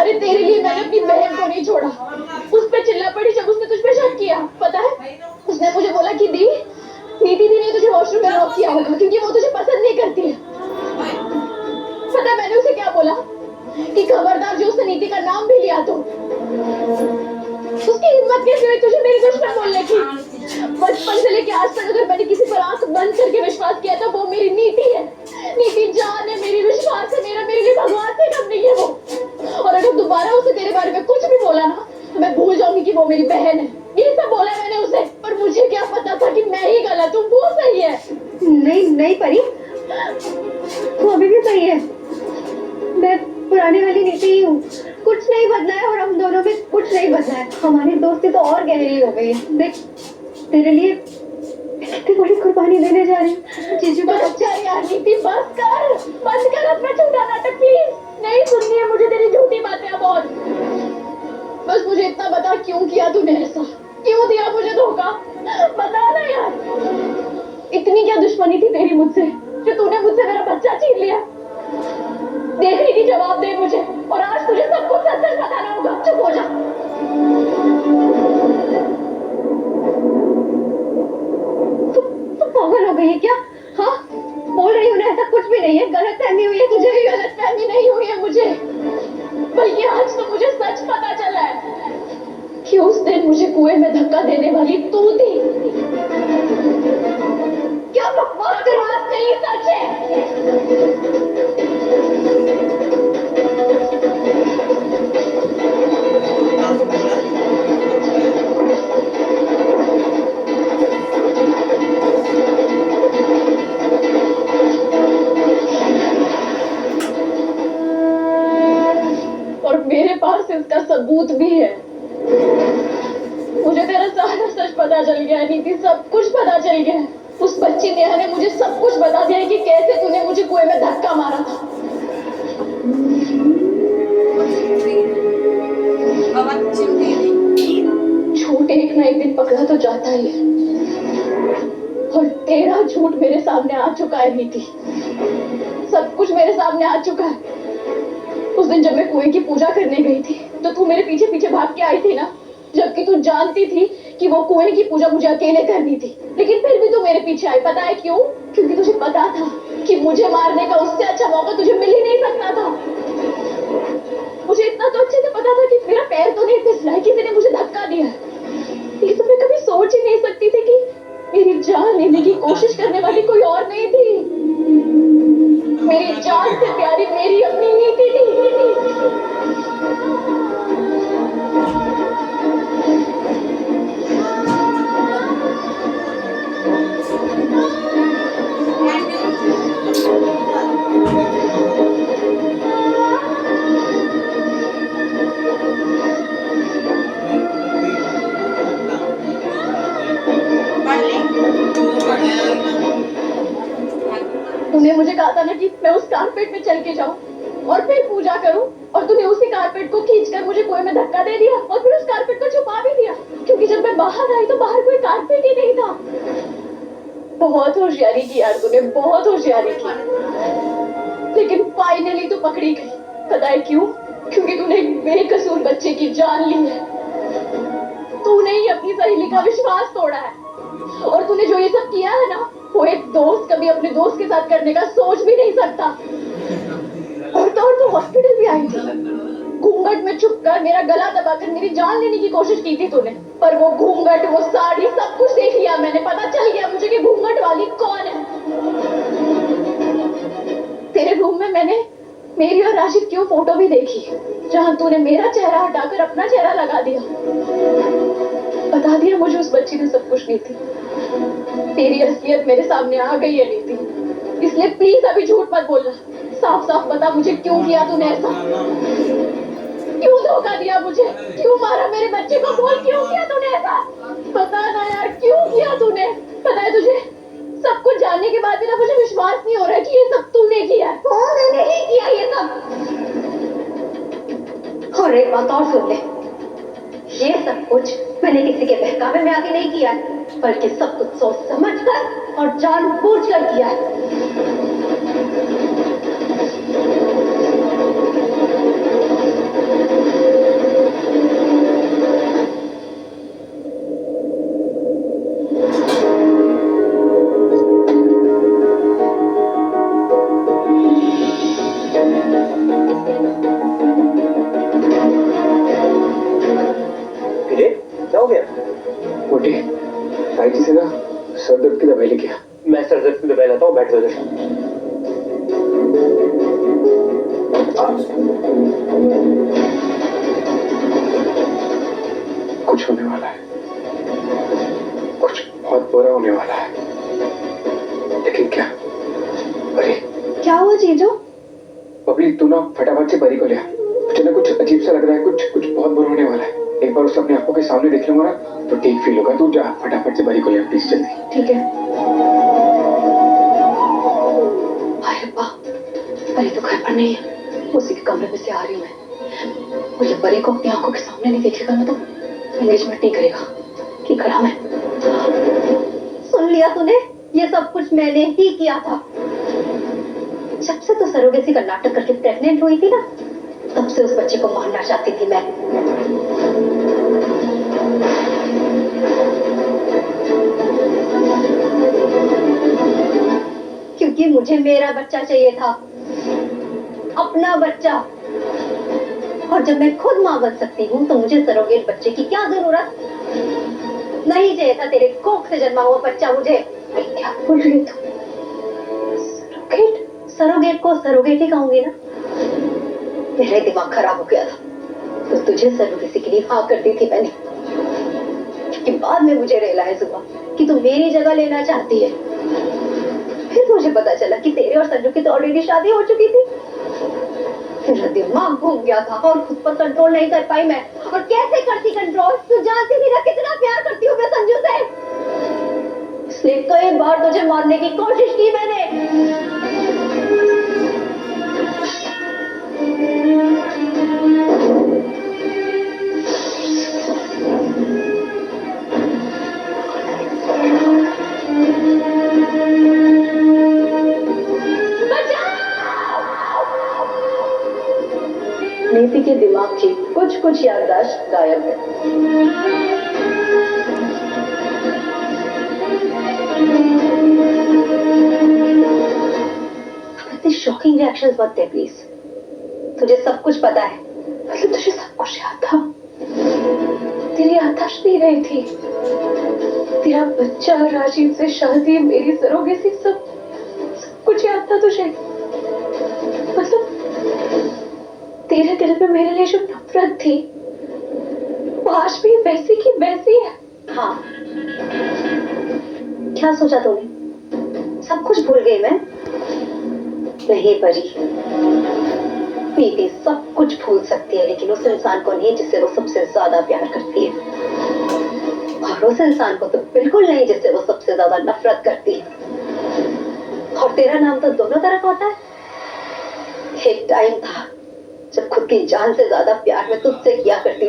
अरे तेरे लिए मैंने अपनी बहन को नहीं छोड़ा। उस पे चिल्ला पड़ी जब उसने तुझ पे शक किया। पता है उसने मुझे बोला कि दी नीति दी ने तुझे वॉशरूम में लॉक किया होगा क्योंकि वो तुझे पसंद नहीं करती है। पता है मैंने उसे क्या बोला कि खबरदार जो उसने नीति का नाम भी लिया तो उसकी हिम्मत कैसे हुई तुझे मेरी दुश्मन बोलने की। बचपन से लेके आज तक अगर मैंने किसी पर आंख बंद करके विश्वास किया तो वो मेरी नीति है। नीति जान है मेरी, विश्वास है मेरा, मेरे लिए भगवान से कम नहीं है वो। और अगर दोबारा उसे तेरे बारे में कुछ भी बोला ना तो मैं भूल जाऊंगी कि वो मेरी बहन है। ये सब बोला मैंने उसे, पर मुझे क्या पता था कि मैं ही गलत हूँ, वो सही है। नहीं नहीं परी, वो अभी भी सही है। मैं पुराने वाली नीति ही हूँ, कुछ नहीं बदला है और हम दोनों में कुछ नहीं बदला है। हमारी दोस्ती तो और गहरी हो गई है। देख तेरे लिए कितनी बड़ी कुर्बानी देने जा रही हूँ। जीजू का बच्चा यार नीति, बंद कर अपना झूठा नाटक प्लीज। नहीं सुननी है मुझे तेरी झूठी बातें अब और। बस मुझे इतना बता क्यों किया तूने ऐसा, क्यों दिया मुझे धोखा, बता ना यार। इतनी क्या दुश्मनी थी तेरी मुझसे जो तूने मुझसे मेरा बच्चा छीन लिया। देख रही थी, जवाब दे मुझे। और आज तुझे सब कुछ सच सच बताना होगा। चुप हो जा। तू पागल हो गई है क्या? हाँ बोल रही हूँ ना, ऐसा कुछ भी नहीं है। गलतफहमी हुई है तुझे। भी गलतफहमी नहीं हुई है मुझे, बल्कि आज तो मुझे सच पता चला है कि उस दिन मुझे कुएं में धक्का देने वाली तू थी। क्या बकवास कर रहा है? नहीं सच है। और मेरे पास इसका सबूत भी है। मुझे तेरा सारा सच पता चल गया है नीति, सब कुछ पता चल गया है। उस बच्ची नेहा ने मुझे सब कुछ बता दिया है कि कैसे तूने मुझे कुएं में धक्का मारा था। झूठ एक ना एक दिन पकड़ा तो जाता ही है, और तेरा झूठ मेरे सामने आ चुका है नीति। सब कुछ मेरे सामने आ चुका है। उस दिन जब मैं कुएं की पूजा करने गई थी तो तू मेरे पीछे पीछे भाग के आई थी ना, जबकि तू जानती थी कि वो कुएं की पूजा मुझे अकेले करनी थी। लेकिन फिर भी तू मेरे पीछे आई। पता है क्यों? क्योंकि तुझे पता था कि मुझे मारने का उससे अच्छा मौका तुझे मिल ही नहीं सकता था। मुझे इतना तो अच्छे से पता था कि मेरा पैर तो नहीं फिसला है, किसी ने मुझे धक्का दिया। ये तो मैं कभी सोच ही नहीं सकती थी कि मेरी जान लेने की कोशिश करने वाली कोई और नहीं थी। मेरी जान से प्यारी मेरी अपनी नीति थी। तूने मुझे कहा था ना कि मैं उस कारपेट में चल के जाऊं और फिर पूजा करूं, और तूने उसी कारपेट को खींचकर मुझे कुएं में धक्का दे दिया और फिर उस कारपेट को छुपा भी दिया, क्योंकि जब मैं बाहर आई तो बाहर कोई कारपेट ही नहीं था। बहुत होशियारी की यार तूने, बहुत होशियारी की। लेकिन फाइनली तू पकड़ी गई। पता है क्यों? क्योंकि तूने एक बेकसूर बच्चे की जान ली है। तूने ही अपनी सहेली का विश्वास तोड़ा है, और तूने जो ये सब किया है ना, वो एक दोस्त कभी अपने दोस्त के साथ करने का सोच भी नहीं सकता। और तो हॉस्पिटल भी आई थी, घूंघट में छुपकर मेरा गला दबाकर मेरी जान लेने की कोशिश की थी तूने। पर वो घूंघट, वो साड़ी, सब कुछ देख लिया मैंने। पता चल गया मुझे कि घूंघट वाली कौन है। तेरे रूम में मैंने मेरी और राशिद की वो फोटो भी देखी, जहां तूने मेरा चेहरा हटाकर अपना चेहरा लगा दिया। बता दिया मुझे उस बच्ची ने सब कुछ नीति। तेरी असलियत मेरे सामने आ गई है नीति, इसलिए प्लीज अभी झूठ मत बोलना। साफ साफ बता मुझे क्यों किया तूने ऐसा, क्यों धोखा दिया मुझे, क्यों मारा मेरे बच्चे को, बोल क्यों किया तूने ऐसा। बता ना यार क्यों किया तूने। पता है तुझे, सब कुछ जानने के बाद भी ना मुझे विश्वास नहीं हो रहा कि ये सब तूने किया है। मैंने ही किया ये सब। और एक बात और सुन ले, ये सब कुछ मैंने किसी के बहकावे में आके नहीं किया है, बल्कि सब कुछ सोच समझ कर और जानबूझकर किया है। दवाई लेके आ। मैं सर दर्द की दवाई लाता हूँ, बैठ जाओ। कुछ होने वाला है, कुछ बहुत बुरा होने वाला है, लेकिन क्या? अरे क्या हुआ जीजू? बबली, तू ना फटाफट से परी को ले आ। मुझे ना कुछ अजीब सा लग रहा है, कुछ बहुत बुरा होने वाला है। एक बार उसे अपनी आंखों के सामने देख लूंगा ना तो ठीक फील होगा। तू जा फटाफट से परी को ले आ प्लीज, जल्दी। ठीक है। हाय रब्बा, परी तो घर पर नहीं है, उसी के कमरे में से आ रही हूँ मैं। और ये परी को अपनी आंखों के सामने नहीं देखेगा ना तो एंगेजमेंट नहीं करेगा। की करा मैं? सुन लिया तूने? ये सब कुछ मैंने ही किया था। जब से तो सरोगेसी का नाटक करके प्रेग्नेंट हुई थी ना, तब से उस बच्चे को मारना चाहती थी मैं। क्योंकि मुझे मेरा बच्चा चाहिए था, अपना बच्चा। और जब मैं खुद मां बन सकती हूँ तो मुझे सरोगेट बच्चे की क्या जरूरत? नहीं चाहिए था तेरे कोख से जन्मा हुआ बच्चा मुझे। क्या बोल रही तू? सरोगेट? सरोगेट को सरोगेट ही कहूंगी ना। मेरा दिमाग खराब हो गया था तो तुझे सरोगेसी के लिए हाँ कर दी थी मैंने, क्योंकि बाद में मुझे रियलाइज हुआ कि तू मेरी जगह लेना चाहती है। फिर मुझे पता चला कि तेरे और संजू की तो ऑलरेडी शादी हो चुकी थी। मेरा दिमाग घूम गया था और खुद पर कंट्रोल नहीं कर पाई मैं। और कैसे करती कंट्रोल? तू जानती थी ना कितना प्यार करती हूँ मैं संजू से, इसलिए कई बार तुझे मारने की कोशिश की मैंने। नीति के दिमाग की कुछ याददाश्त गायब है। इतनी शॉकिंग रिएक्शंस मत दे प्लीज। तुझे सब कुछ पता है। मतलब तुझे सब कुछ याद था? तेरी याददाश्त नहीं रही थी? तेरा बच्चा, राजीव से शादी, मेरी सरोगेसी, सब कुछ याद था तुझे? मतलब तेरे दिल में मेरे लिए जो नफरत थी वो आज भी वैसी की वैसी है। हाँ, क्या सोचा तूने? सब कुछ भूल गई मैं? नहीं परी, नीति सब कुछ भूल सकती है लेकिन उस इंसान को नहीं जिससे वो सबसे ज्यादा प्यार करती है, और उस इंसान को तो बिल्कुल नहीं जिससे वो सबसे ज्यादा नफरत करती है। और तेरा नाम तो दोनों तरफ होता है। एक टाइम था जब खुद की जान से ज्यादा प्यार मैं तुझसे किया करती